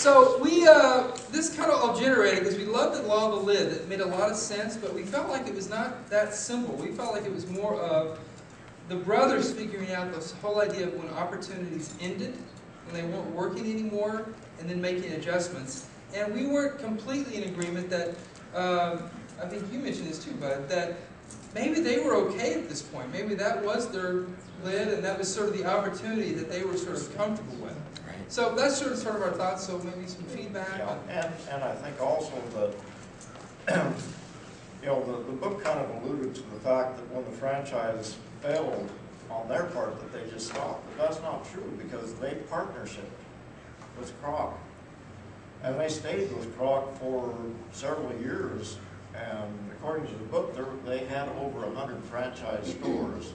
So we, this kind of all generated because we loved the law of the lid. It made a lot of sense, but we felt like it was not that simple. We felt like it was more of the brothers figuring out this whole idea of when opportunities ended, when they weren't working anymore, and then making adjustments. And we weren't completely in agreement that, I think you mentioned this too, Bud, that maybe they were okay at this point. Maybe that was their lid, and that was sort of the opportunity that they were sort of comfortable with. So that's sort of our thoughts, so maybe some feedback. Yeah, and I think also that, you know, the book kind of alluded to the fact that when the franchise failed on their part that they just stopped. But that's not true because they partnership with Kroc. And they stayed with Kroc for several years. And according to the book, they had over 100 franchise stores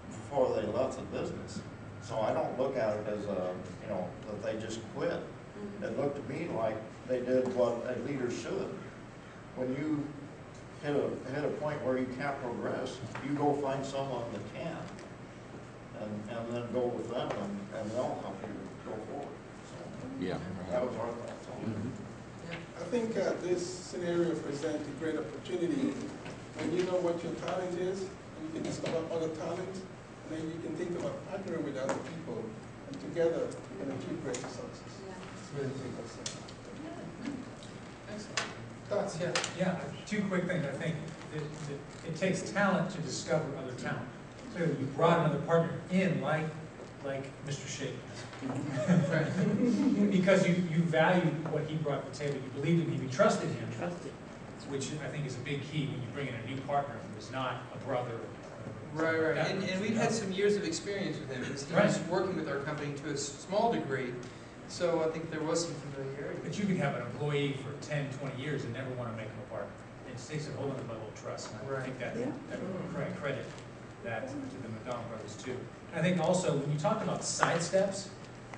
before they left the business. So I don't look at it as you know, that they just quit. It looked to me like they did what a leader should. When you hit a point where you can't progress, you go find someone that can, and then go with them, and they'll help you go forward. So yeah, that was our thoughts on it. I think this scenario presents a great opportunity when you know what your talent is, and you can discover other talents, and then you can think about partnering with other people, and together you can achieve great success. Really big success. Excellent. Thoughts? Yeah. Yeah, two quick things. I think it takes talent to discover other talent. Clearly, you brought another partner in, like Mr. Shea. Because you valued what he brought to the table, you believed in him, you trusted him, which I think is a big key when you bring in a new partner who is not a brother. Right. And we've had some years of experience with him. He was working with our company to a small degree, so I think there was some familiarity. But you could have an employee for 10, 20 years and never want to make him a partner. It takes a whole other level of trust. And I think that credit that to the McDonald brothers too. And I think also when you talk about sidesteps,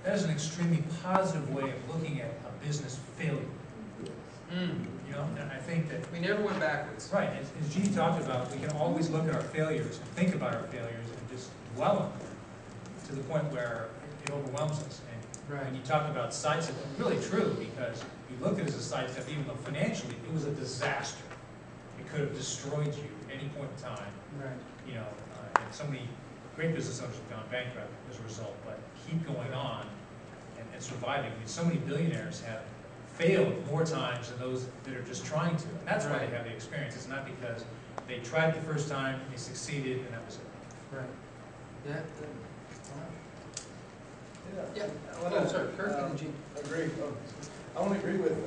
that is an extremely positive way of looking at a business failure. You know, and I think that we never went backwards. Right, as Gene talked about, we can always look at our failures and think about our failures and just dwell on them to the point where it overwhelms us. And when you talk about sidestep, it's really true because you look at it as a sidestep, even though financially it was a disaster. It could have destroyed you at any point in time. You know, and so many great business owners have gone bankrupt as a result, but keep going on and surviving. I mean, so many billionaires have failed more times than those that are just trying to. And that's why they have the experience. It's not because they tried it the first time, they succeeded, and that was it. Right. Yeah. Yeah. Sorry, Kirk and Gene. Agree. I want to agree with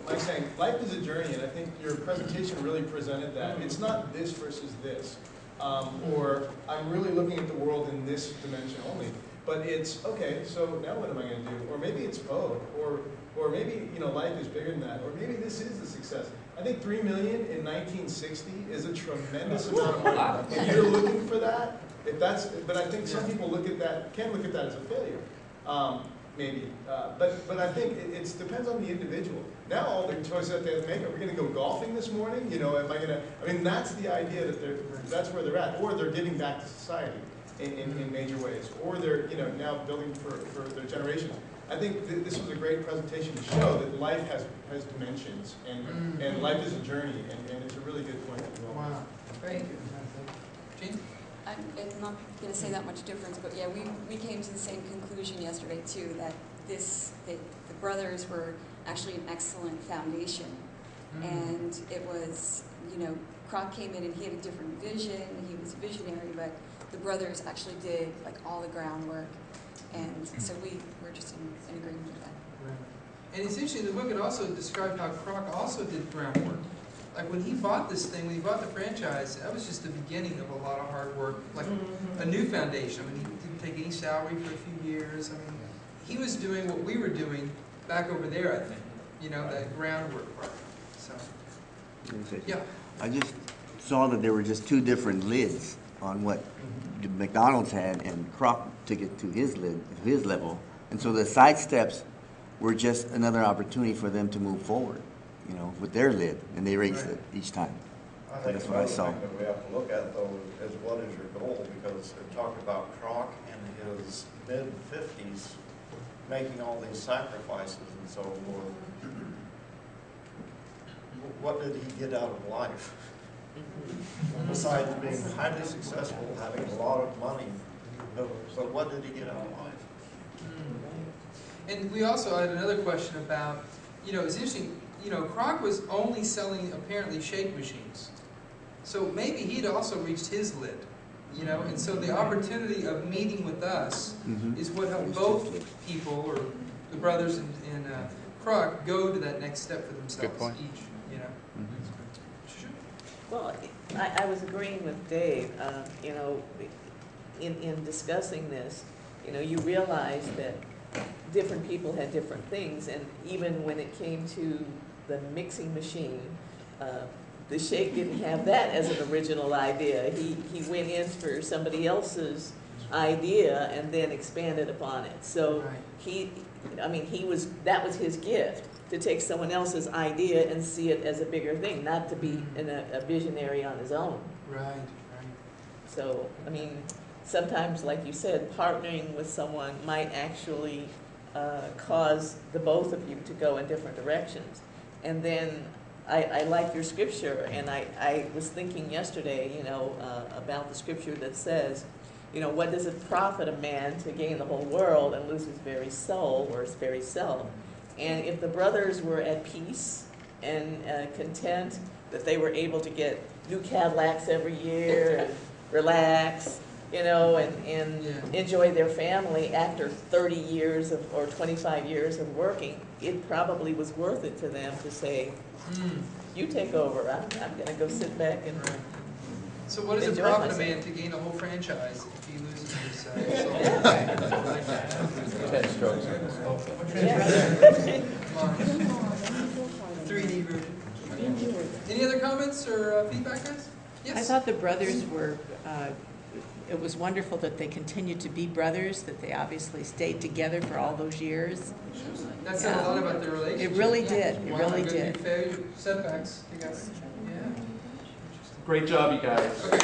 Mike saying life is a journey, and I think your presentation really presented that. It's not this versus this, or I'm really looking at the world in this dimension only. But it's, okay, so now what am I going to do? Or maybe it's both, or maybe, you know, life is bigger than that, or maybe this is the success. I think $3 million in 1960 is a tremendous amount of money. If you're looking for that, but I think some people can look at that as a failure, maybe. But I think it depends on the individual. Now all the choices that they have to make, are we going to go golfing this morning? You know, am I going to, I mean, that's the idea that that's where they're at, or they're giving back to society. In major ways, or they're now building for their generations. I think this was a great presentation to show that life has dimensions and life is a journey, and it's a really good point as well. Wow, great. Gene? I'm not going to say that much difference, but yeah, we came to the same conclusion yesterday too, that the brothers were actually an excellent foundation, and it was Kroc came in and he had a different vision. He was a visionary, but the brothers actually did like all the groundwork, and so we were just in agreement with that. Right. And it's interesting, the book had also described how Kroc also did groundwork. Like when he bought this thing, when he bought the franchise, that was just the beginning of a lot of hard work, like a new foundation. I mean, he didn't take any salary for a few years. I mean, he was doing what we were doing back over there, I think, that groundwork part. So, yeah. I just saw that there were just two different lids on what McDonald's had, and Kroc took it to his level. And so the side steps were just another opportunity for them to move forward, with their lid, and they raised it each time. I think that's what I saw. Thing that we have to look at, though, is what is your goal? Because it talked about Kroc in his mid-50s making all these sacrifices and so forth, what did he get out of life? Besides being highly successful, having a lot of money, but what did he get out of life? And we also had another question about, you know, it's interesting, you know, Kroc was only selling apparently shake machines. So maybe he'd also reached his lid, you know, and so the opportunity of meeting with us is what helped both people, or the brothers in Kroc, go to that next step for themselves each, you know. Well, I was agreeing with Dave, you know, in discussing this, you know, you realize that different people had different things, and even when it came to the mixing machine, the Sheikh didn't have that as an original idea. He went in for somebody else's idea and then expanded upon it. So that was his gift, to take someone else's idea and see it as a bigger thing, not to be a visionary on his own. Right. So, I mean, sometimes, like you said, partnering with someone might actually cause the both of you to go in different directions. And then I like your scripture, and I was thinking yesterday, you know, about the scripture that says, you know, what does it profit a man to gain the whole world and lose his very soul, or his very self? And if the brothers were at peace and content that they were able to get new Cadillacs every year and relax, you know, and enjoy their family after 30 years or 25 years of working, it probably was worth it to them to say, you take over, I'm going to go sit back and So what does it enjoy profit a myself. man to gain a whole franchise if he loses his soul? 10 strokes. Yeah. 3D version. Any other comments or feedback, guys? Yes? I thought the brothers were, it was wonderful that they continued to be brothers, that they obviously stayed together for all those years. That said a lot about their relationship. It really did, it Wow, really good did. failure, setbacks together. Yeah. Great job, you guys. Okay.